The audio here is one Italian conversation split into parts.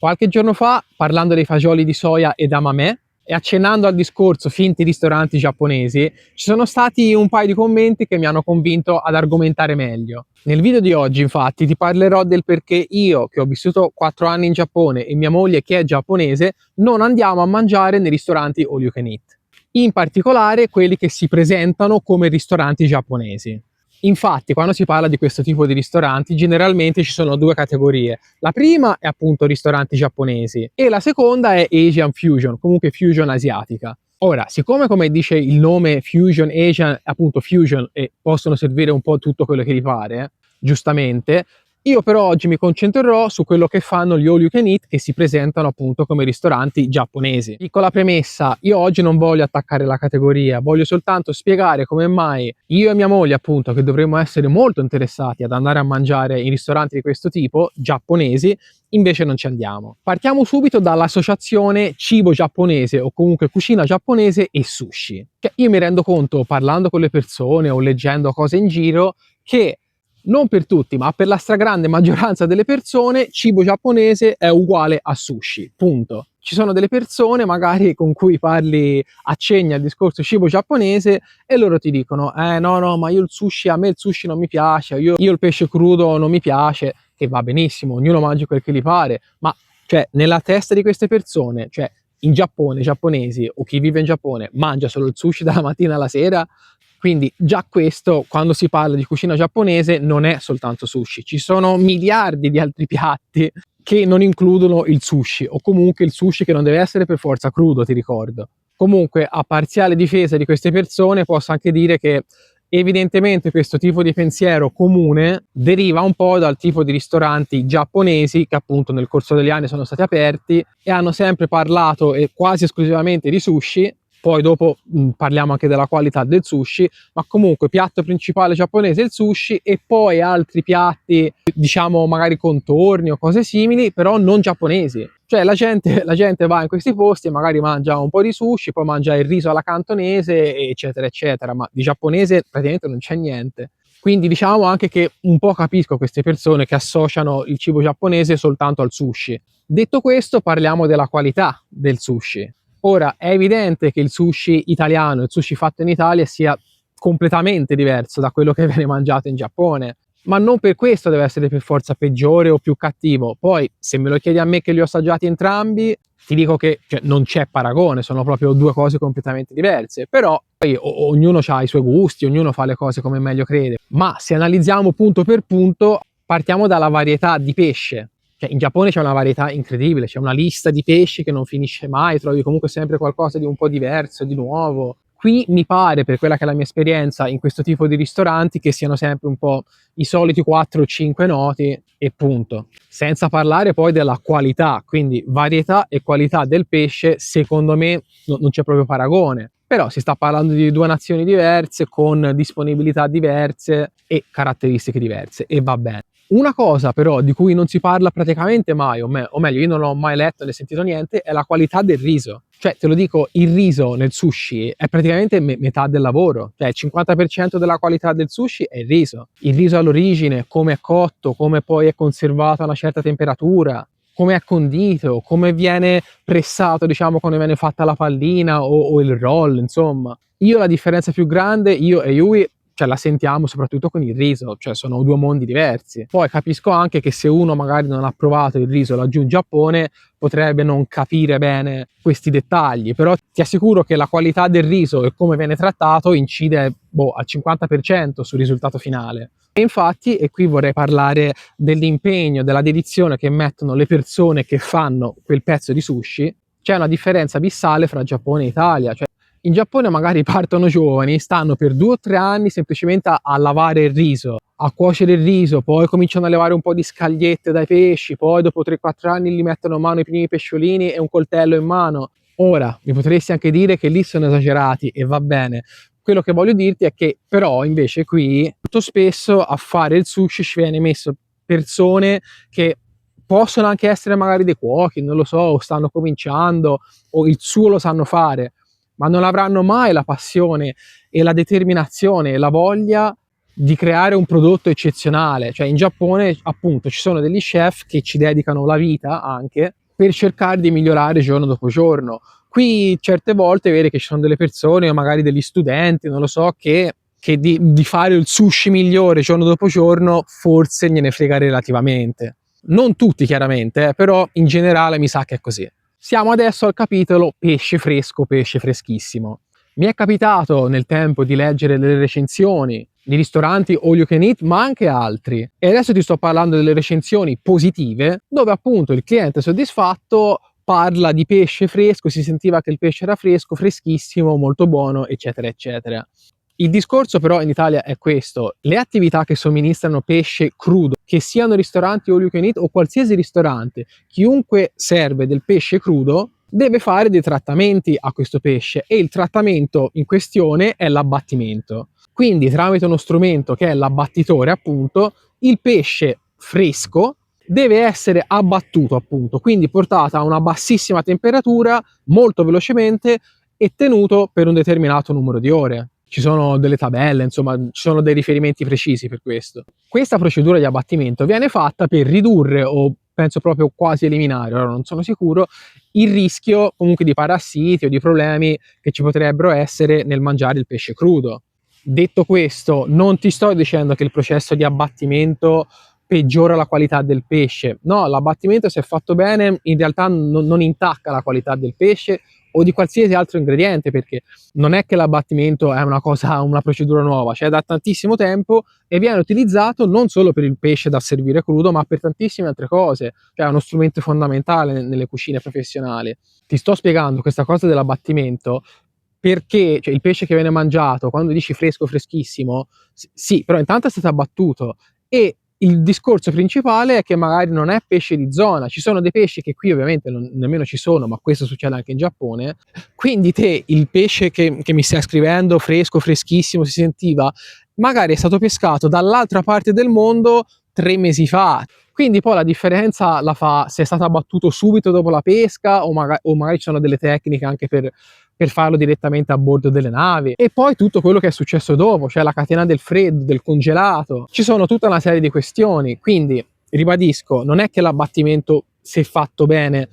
Qualche giorno fa, parlando dei fagioli di soia ed amamè e accennando al discorso finti ristoranti giapponesi, ci sono stati un paio di commenti che mi hanno convinto ad argomentare meglio. Nel video di oggi, infatti, ti parlerò del perché io, che ho vissuto 4 anni in Giappone, e mia moglie, che è giapponese, non andiamo a mangiare nei ristoranti all you can eat. In particolare quelli che si presentano come ristoranti giapponesi. Infatti, quando si parla di questo tipo di ristoranti, generalmente ci sono due categorie. La prima è appunto ristoranti giapponesi e la seconda è Asian Fusion, comunque fusion asiatica. Ora, siccome come dice il nome Fusion Asian, appunto fusion, e possono servire un po' tutto quello che gli pare, giustamente, io però oggi mi concentrerò su quello che fanno gli all you can eat che si presentano appunto come ristoranti giapponesi. Piccola premessa, io oggi non voglio attaccare la categoria, voglio soltanto spiegare come mai io e mia moglie appunto, che dovremmo essere molto interessati ad andare a mangiare in ristoranti di questo tipo, giapponesi, invece non ci andiamo. Partiamo subito dall'associazione cibo giapponese o comunque cucina giapponese e sushi. Cioè, io mi rendo conto parlando con le persone o leggendo cose in giro che non per tutti, ma per la stragrande maggioranza delle persone, cibo giapponese è uguale a sushi, punto. Ci sono delle persone magari con cui parli, accenni al discorso cibo giapponese e loro ti dicono no, ma io il sushi, a me il sushi non mi piace, io il pesce crudo non mi piace, che va benissimo, ognuno mangia quel che gli pare, ma cioè nella testa di queste persone, cioè in Giappone, giapponesi o chi vive in Giappone mangia solo il sushi dalla mattina alla sera? Quindi già questo, quando si parla di cucina giapponese, non è soltanto sushi. Ci sono miliardi di altri piatti che non includono il sushi, o comunque il sushi che non deve essere per forza crudo, ti ricordo. Comunque, a parziale difesa di queste persone, posso anche dire che evidentemente questo tipo di pensiero comune deriva un po' dal tipo di ristoranti giapponesi che appunto nel corso degli anni sono stati aperti e hanno sempre parlato quasi esclusivamente di sushi. Poi dopo parliamo anche della qualità del sushi, ma comunque piatto principale giapponese è il sushi e poi altri piatti, diciamo magari contorni o cose simili, però non giapponesi. Cioè la gente va in questi posti e magari mangia un po' di sushi, poi mangia il riso alla cantonese, eccetera, eccetera, ma di giapponese praticamente non c'è niente. Quindi diciamo anche che un po' capisco queste persone che associano il cibo giapponese soltanto al sushi. Detto questo, parliamo della qualità del sushi. Ora, è evidente che il sushi italiano, il sushi fatto in Italia, sia completamente diverso da quello che viene mangiato in Giappone, ma non per questo deve essere per forza peggiore o più cattivo. Poi, se me lo chiedi a me che li ho assaggiati entrambi, ti dico che non c'è paragone, sono proprio due cose completamente diverse, però poi ognuno ha i suoi gusti, ognuno fa le cose come meglio crede. Ma se analizziamo punto per punto, partiamo dalla varietà di pesce. Cioè, in Giappone c'è una varietà incredibile, c'è una lista di pesci che non finisce mai, trovi comunque sempre qualcosa di un po' diverso, di nuovo. Qui mi pare, per quella che è la mia esperienza in questo tipo di ristoranti, che siano sempre un po' i soliti 4 o 5 noti e punto. Senza parlare poi della qualità, quindi varietà e qualità del pesce, secondo me non c'è proprio paragone. Però si sta parlando di due nazioni diverse, con disponibilità diverse e caratteristiche diverse, e va bene. Una cosa però di cui non si parla praticamente mai, o meglio io non ho mai letto né sentito niente, è la qualità del riso. Cioè, te lo dico, il riso nel sushi è praticamente metà del lavoro. Cioè, il 50% della qualità del sushi è il riso. Il riso all'origine, come è cotto, come poi è conservato a una certa temperatura, come è condito, come viene pressato, diciamo, quando viene fatta la pallina o il roll, insomma. Io la differenza più grande, io e Yui, cioè la sentiamo soprattutto con il riso, cioè sono due mondi diversi. Poi capisco anche che se uno magari non ha provato il riso laggiù in Giappone potrebbe non capire bene questi dettagli, però ti assicuro che la qualità del riso e come viene trattato incide al 50% sul risultato finale. E infatti, e qui vorrei parlare dell'impegno, della dedizione che mettono le persone che fanno quel pezzo di sushi, c'è una differenza abissale fra Giappone e Italia. Cioè, in Giappone magari partono giovani, stanno per 2 o 3 anni semplicemente a lavare il riso, a cuocere il riso, poi cominciano a levare un po' di scagliette dai pesci, poi dopo 3-4 anni gli mettono in mano i primi pesciolini e un coltello in mano. Ora, mi potresti anche dire che lì sono esagerati e va bene. Quello che voglio dirti è che però invece qui molto spesso a fare il sushi ci viene messo persone che possono anche essere magari dei cuochi, non lo so, o stanno cominciando o il suo lo sanno fare, ma non avranno mai la passione e la determinazione e la voglia di creare un prodotto eccezionale. Cioè in Giappone appunto ci sono degli chef che ci dedicano la vita anche per cercare di migliorare giorno dopo giorno. Qui certe volte vedi che ci sono delle persone o magari degli studenti, non lo so, che di fare il sushi migliore giorno dopo giorno forse gliene frega relativamente. Non tutti chiaramente, però in generale mi sa che è così. Siamo adesso al capitolo pesce fresco, pesce freschissimo. Mi è capitato nel tempo di leggere delle recensioni di ristoranti all you can eat, ma anche altri. E adesso ti sto parlando delle recensioni positive, dove appunto il cliente soddisfatto parla di pesce fresco, si sentiva che il pesce era fresco, freschissimo, molto buono, eccetera, eccetera. Il discorso però in Italia è questo: le attività che somministrano pesce crudo, che siano ristoranti all you can eat o qualsiasi ristorante, chiunque serve del pesce crudo deve fare dei trattamenti a questo pesce, e il trattamento in questione è l'abbattimento. Quindi tramite uno strumento che è l'abbattitore, appunto, il pesce fresco deve essere abbattuto, appunto, quindi portato a una bassissima temperatura molto velocemente e tenuto per un determinato numero di ore. Ci sono delle tabelle, insomma, ci sono dei riferimenti precisi per questo. Questa procedura di abbattimento viene fatta per ridurre, o penso proprio quasi eliminare, ora non sono sicuro, il rischio comunque di parassiti o di problemi che ci potrebbero essere nel mangiare il pesce crudo. Detto questo, non ti sto dicendo che il processo di abbattimento peggiora la qualità del pesce. No, l'abbattimento, se fatto bene, in realtà non intacca la qualità del pesce o di qualsiasi altro ingrediente, perché non è che l'abbattimento è una procedura nuova, c'è da tantissimo tempo e viene utilizzato non solo per il pesce da servire crudo, ma per tantissime altre cose. Cioè è uno strumento fondamentale nelle cucine professionali. Ti sto spiegando questa cosa dell'abbattimento perché, cioè, il pesce che viene mangiato, quando dici fresco, freschissimo, sì, però intanto è stato abbattuto, e il discorso principale è che magari non è pesce di zona. Ci sono dei pesci che qui ovviamente nemmeno ci sono, ma questo succede anche in Giappone. Quindi te, il pesce che mi stai scrivendo, fresco, freschissimo, si sentiva, magari è stato pescato dall'altra parte del mondo 3 mesi fa. Quindi poi la differenza la fa se è stato abbattuto subito dopo la pesca o magari ci sono delle tecniche anche per farlo direttamente a bordo delle navi, e poi tutto quello che è successo dopo, cioè la catena del freddo, del congelato. Ci sono tutta una serie di questioni, quindi ribadisco, non è che l'abbattimento, se fatto bene,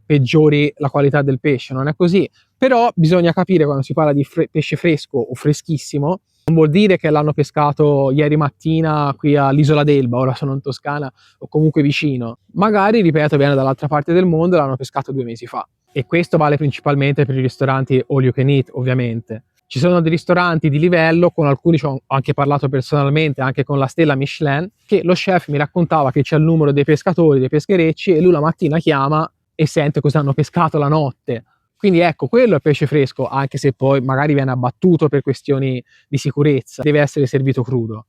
peggiori la qualità del pesce, non è così, però bisogna capire quando si parla di pesce fresco o freschissimo, non vuol dire che l'hanno pescato ieri mattina qui all'Isola d'Elba, ora sono in Toscana o comunque vicino. Magari, ripeto, viene dall'altra parte del mondo e l'hanno pescato 2 mesi fa. E questo vale principalmente per i ristoranti all you can eat, ovviamente. Ci sono dei ristoranti di livello, con alcuni ci ho anche parlato personalmente, anche con la stella Michelin, che lo chef mi raccontava che c'è il numero dei pescatori, dei pescherecci, e lui la mattina chiama e sente cosa hanno pescato la notte. Quindi ecco, quello è pesce fresco, anche se poi magari viene abbattuto per questioni di sicurezza, deve essere servito crudo.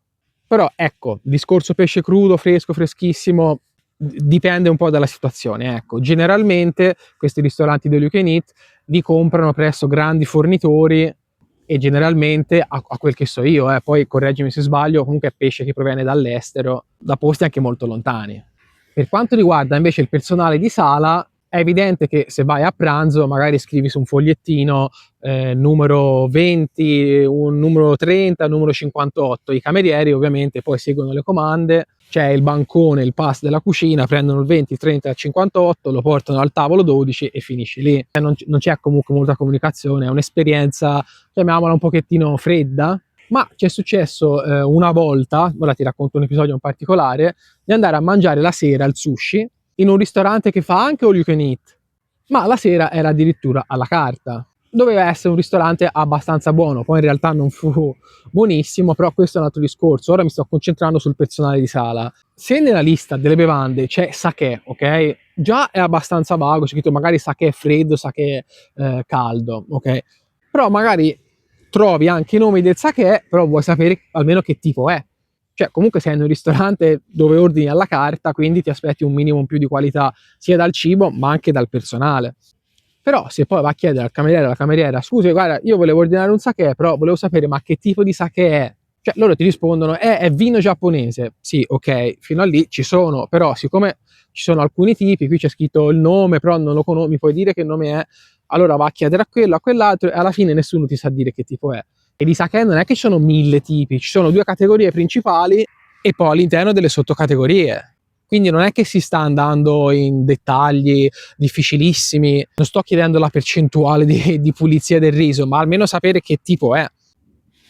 Però ecco, il discorso pesce crudo, fresco, freschissimo, dipende un po' dalla situazione. Ecco, generalmente questi ristoranti all you can eat li comprano presso grandi fornitori, e generalmente, a quel che so io, poi correggimi se sbaglio, comunque è pesce che proviene dall'estero, da posti anche molto lontani. Per quanto riguarda invece il personale di sala, è evidente che se vai a pranzo magari scrivi su un fogliettino numero 20, un numero 30, numero 58. I camerieri ovviamente poi seguono le comande, c'è il bancone, il pass della cucina, prendono il 20, 30 e 58, lo portano al tavolo 12 e finisce lì. Non c'è comunque molta comunicazione, è un'esperienza, chiamiamola un pochettino fredda. Ma ci è successo una volta, ora ti racconto un episodio in particolare, di andare a mangiare la sera il sushi in un ristorante che fa anche all you can eat, ma la sera era addirittura alla carta. Doveva essere un ristorante abbastanza buono, poi in realtà non fu buonissimo, però questo è un altro discorso. Ora mi sto concentrando sul personale di sala. Se nella lista delle bevande c'è sake, ok? Già è abbastanza vago, c'è scritto magari sake freddo, sake caldo, ok? Però magari trovi anche i nomi del sake, però vuoi sapere almeno che tipo è. Cioè, comunque sei in un ristorante dove ordini alla carta, quindi ti aspetti un minimo più di qualità sia dal cibo ma anche dal personale. Però se poi va a chiedere al cameriere o alla cameriera, scusi, guarda, io volevo ordinare un sake, però volevo sapere ma che tipo di sake è? Cioè, loro ti rispondono, è vino giapponese. Sì, ok, fino a lì ci sono, però siccome ci sono alcuni tipi, qui c'è scritto il nome, però non lo conosco, mi puoi dire che nome è? Allora va a chiedere a quello, a quell'altro, e alla fine nessuno ti sa dire che tipo è. E di sake non è che ci sono 1000 tipi, ci sono 2 categorie principali e poi all'interno delle sottocategorie. Quindi non è che si sta andando in dettagli difficilissimi, non sto chiedendo la percentuale di pulizia del riso, ma almeno sapere che tipo è.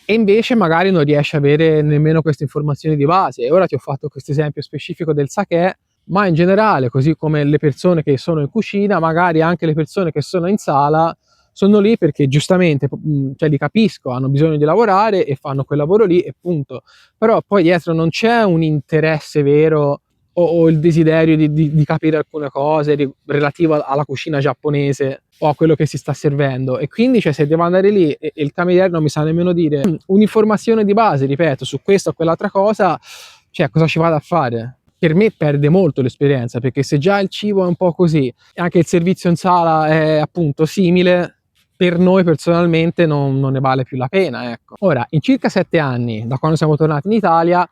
E invece magari non riesci a avere nemmeno queste informazioni di base. E ora ti ho fatto questo esempio specifico del sakè, ma in generale, così come le persone che sono in cucina, magari anche le persone che sono in sala, sono lì perché giustamente, cioè li capisco, hanno bisogno di lavorare e fanno quel lavoro lì e punto. Però poi dietro non c'è un interesse vero o il desiderio di capire alcune cose relative alla cucina giapponese o a quello che si sta servendo. E quindi, cioè, se devo andare lì e il cameriere non mi sa nemmeno dire un'informazione di base, ripeto, su questa o quell'altra cosa, cioè cosa ci vado a fare? Per me perde molto l'esperienza, perché se già il cibo è un po' così e anche il servizio in sala è appunto simile, per noi personalmente non ne vale più la pena, ecco. Ora, in circa 7 anni, da quando siamo tornati in Italia,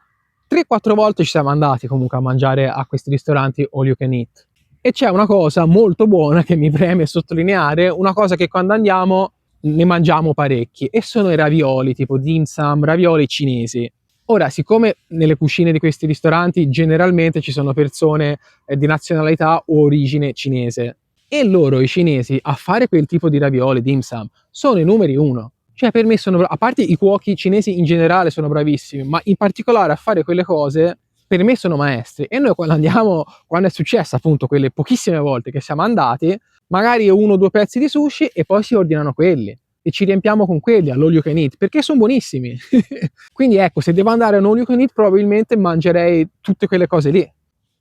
3-4 volte ci siamo andati comunque a mangiare a questi ristoranti all you can eat. E c'è una cosa molto buona che mi preme sottolineare, una cosa che quando andiamo ne mangiamo parecchi, e sono i ravioli, tipo dim sum, ravioli cinesi. Ora, siccome nelle cucine di questi ristoranti generalmente ci sono persone di nazionalità o origine cinese, e loro, i cinesi, a fare quel tipo di ravioli, dim sum, sono i numeri uno. Cioè per me sono, a parte i cuochi cinesi in generale sono bravissimi, ma in particolare a fare quelle cose per me sono maestri. E noi quando andiamo, quando è successo appunto quelle pochissime volte che siamo andati, magari 1 o 2 pezzi di sushi e poi si ordinano quelli e ci riempiamo con quelli all'all you can eat perché sono buonissimi. Quindi ecco, se devo andare a un all you can eat probabilmente mangerei tutte quelle cose lì.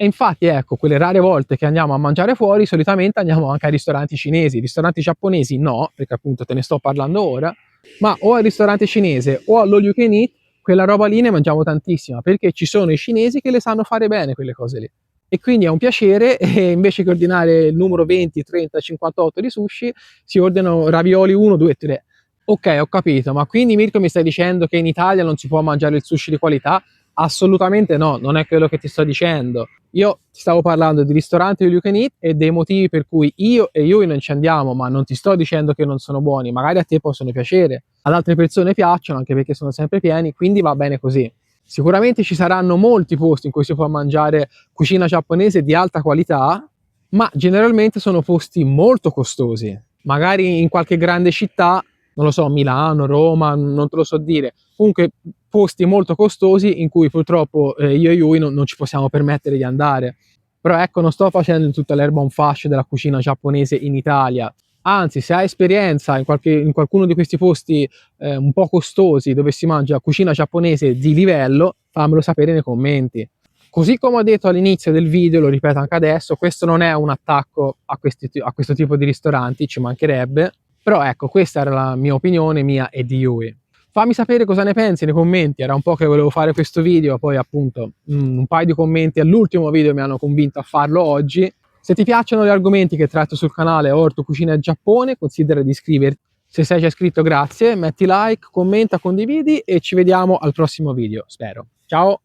E infatti ecco, quelle rare volte che andiamo a mangiare fuori, solitamente andiamo anche ai ristoranti cinesi. Ristoranti giapponesi no, perché appunto te ne sto parlando ora, ma o al ristorante cinese o all'all you can eat, quella roba lì ne mangiamo tantissima, perché ci sono i cinesi che le sanno fare bene quelle cose lì. E quindi è un piacere, e invece che ordinare il numero 20, 30, 58 di sushi, si ordinano ravioli 1, 2, 3. Ok, ho capito, ma quindi Mirko mi stai dicendo che in Italia non si può mangiare il sushi di qualità? Assolutamente no, non è quello che ti sto dicendo. Io ti stavo parlando di ristoranti all you can eat e dei motivi per cui io e Yui non ci andiamo, ma non ti sto dicendo che non sono buoni, magari a te possono piacere, ad altre persone piacciono anche perché sono sempre pieni, quindi va bene così. Sicuramente ci saranno molti posti in cui si può mangiare cucina giapponese di alta qualità, ma generalmente sono posti molto costosi. Magari in qualche grande città, non lo so, Milano, Roma, non te lo so dire, comunque posti molto costosi in cui purtroppo io e Yui non ci possiamo permettere di andare. Però ecco, non sto facendo tutta l'erba un fascio della cucina giapponese in Italia. Anzi, se hai esperienza in qualcuno di questi posti un po' costosi dove si mangia cucina giapponese di livello, fammelo sapere nei commenti. Così come ho detto all'inizio del video, lo ripeto anche adesso, questo non è un attacco a questo tipo di ristoranti, ci mancherebbe, però ecco, questa era la mia opinione, mia e di Yui. Fammi sapere cosa ne pensi nei commenti, era un po' che volevo fare questo video, poi appunto un paio di commenti all'ultimo video mi hanno convinto a farlo oggi. Se ti piacciono gli argomenti che tratto sul canale Orto Cucina e Giappone, considera di iscriverti. Se sei già iscritto, grazie, metti like, commenta, condividi e ci vediamo al prossimo video, spero. Ciao!